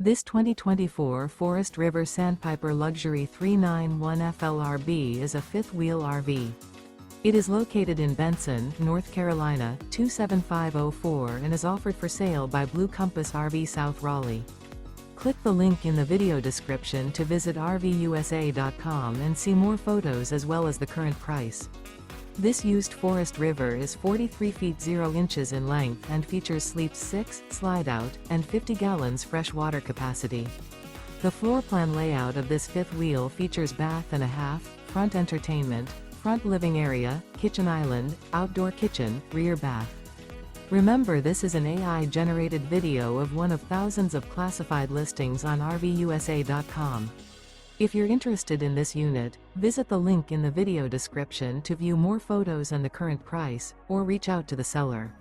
This 2024 Forest River Sandpiper Luxury 391 FLRB is a fifth-wheel RV. It is located in Benson, North Carolina, 27504 and is offered for sale by Blue Compass RV South Raleigh. Click the link in the video description to visit RVUSA.com and see more photos as well as the current price. This used Forest River is 43 feet 0 inches in length and features sleeps 6, slide-out, and 50 gallons fresh water capacity. The floor plan layout of this fifth wheel features bath and a half, front entertainment, front living area, kitchen island, outdoor kitchen, rear bath. Remember, this is an AI-generated video of one of thousands of classified listings on RVUSA.com. If you're interested in this unit, visit the link in the video description to view more photos and the current price, or reach out to the seller.